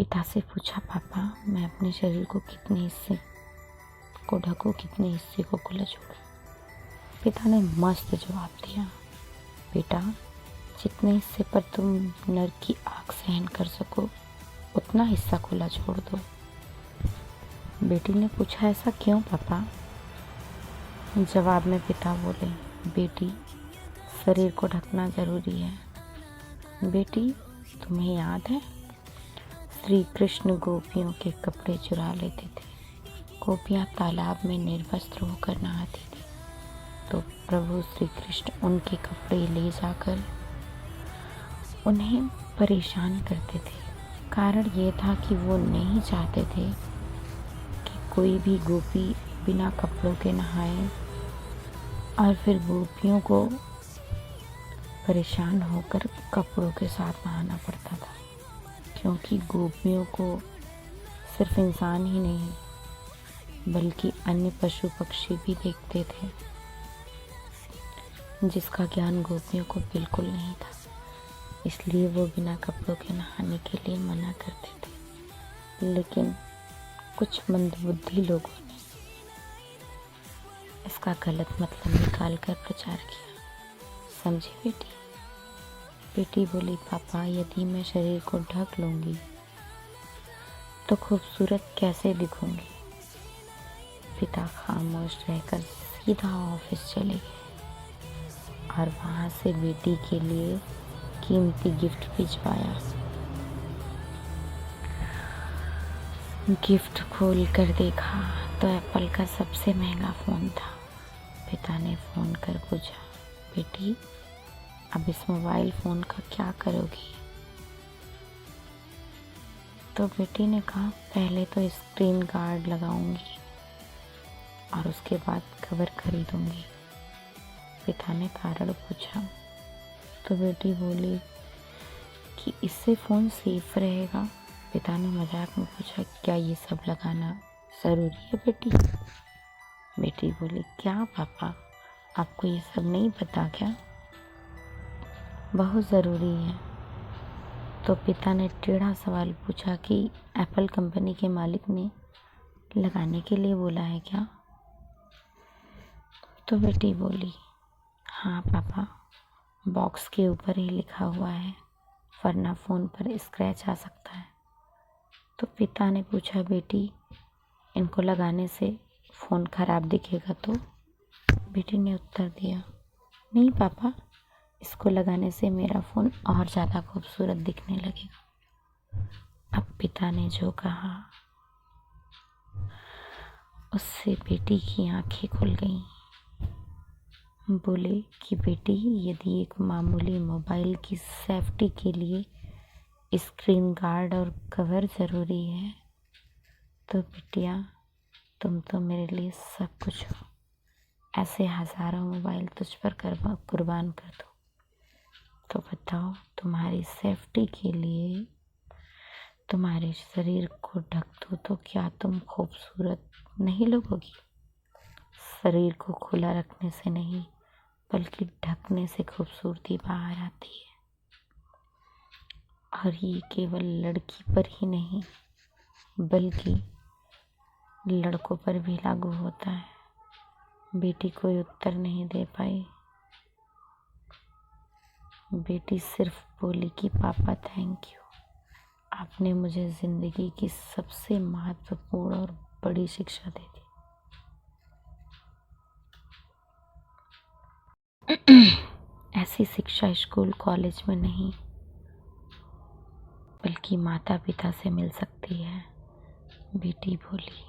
पिता से पूछा, पापा मैं अपने शरीर को कितने हिस्से को ढकूं, कितने हिस्से को खुला छोड़ूं? पिता ने मस्त जवाब दिया, बेटा जितने हिस्से पर तुम नर की आग सहन कर सको उतना हिस्सा खुला छोड़ दो। बेटी ने पूछा, ऐसा क्यों पापा? जवाब में पिता बोले, बेटी शरीर को ढकना जरूरी है। बेटी तुम्हें याद है श्री कृष्ण गोपियों के कपड़े चुरा लेते थे। गोपियाँ तालाब में निर्वस्त्र होकर नहाती थी तो प्रभु श्री कृष्ण उनके कपड़े ले जाकर उन्हें परेशान करते थे। कारण ये था कि वो नहीं चाहते थे कि कोई भी गोपी बिना कपड़ों के नहाए और फिर गोपियों को परेशान होकर कपड़ों के साथ नहाना पड़ता था, क्योंकि गोपियों को सिर्फ इंसान ही नहीं बल्कि अन्य पशु पक्षी भी देखते थे, जिसका ज्ञान गोपियों को बिल्कुल नहीं था। इसलिए वो बिना कपड़ों के नहाने के लिए मना करते थे। लेकिन कुछ मंदबुद्धि लोगों ने इसका गलत मतलब निकालकर प्रचार किया। समझी बेटी? बेटी बोली, पापा यदि मैं शरीर को ढक लूँगी तो खूबसूरत कैसे दिखूँगी? पिता खामोश रहकर सीधा ऑफिस चले गए और वहाँ से बेटी के लिए कीमती गिफ्ट भिजवाया। गिफ्ट खोल कर देखा तो एप्पल का सबसे महंगा फ़ोन था। पिता ने फ़ोन कर पूछा, बेटी अब इस मोबाइल फ़ोन का क्या करोगी? तो बेटी ने कहा, पहले तो स्क्रीन गार्ड लगाऊंगी और उसके बाद कवर खरीदूंगी। पिता ने कारण पूछा तो बेटी बोली कि इससे फ़ोन सेफ रहेगा। पिता ने मजाक में पूछा, क्या ये सब लगाना ज़रूरी है बेटी? बेटी बोली, क्या पापा आपको ये सब नहीं पता क्या? बहुत ज़रूरी है। तो पिता ने टेढ़ा सवाल पूछा कि एप्पल कंपनी के मालिक ने लगाने के लिए बोला है क्या? तो बेटी बोली, हाँ पापा बॉक्स के ऊपर ही लिखा हुआ है, वरना फ़ोन पर स्क्रैच आ सकता है। तो पिता ने पूछा, बेटी इनको लगाने से फ़ोन ख़राब दिखेगा तो? बेटी ने उत्तर दिया, नहीं पापा इसको लगाने से मेरा फ़ोन और ज़्यादा खूबसूरत दिखने लगेगा। अब पिता ने जो कहा उससे बेटी की आंखें खुल गईं। बोले कि बेटी यदि एक मामूली मोबाइल की सेफ्टी के लिए स्क्रीन गार्ड और कवर ज़रूरी है तो बिटिया तुम तो मेरे लिए सब कुछ हो। ऐसे हज़ारों मोबाइल तुझ पर कुर्बान कर दो तो बताओ तुम्हारी सेफ्टी के लिए तुम्हारे शरीर को ढक दो तो क्या तुम खूबसूरत नहीं लगोगी? शरीर को खुला रखने से नहीं बल्कि ढकने से खूबसूरती बाहर आती है। और ये केवल लड़की पर ही नहीं बल्कि लड़कों पर भी लागू होता है। बेटी कोई उत्तर नहीं दे पाई। बेटी सिर्फ बोली कि पापा थैंक यू, आपने मुझे ज़िंदगी की सबसे महत्वपूर्ण और बड़ी शिक्षा दे दी। ऐसी शिक्षा स्कूल कॉलेज में नहीं बल्कि माता पिता से मिल सकती है। बेटी बोली,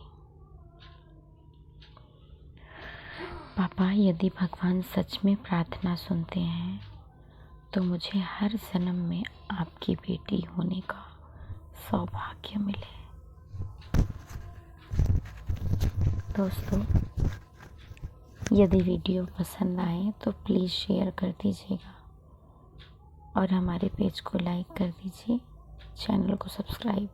पापा यदि भगवान सच में प्रार्थना सुनते हैं तो मुझे हर जन्म में आपकी बेटी होने का सौभाग्य मिले। दोस्तों यदि वीडियो पसंद आए तो प्लीज़ शेयर कर दीजिएगा और हमारे पेज को लाइक कर दीजिए, चैनल को सब्सक्राइब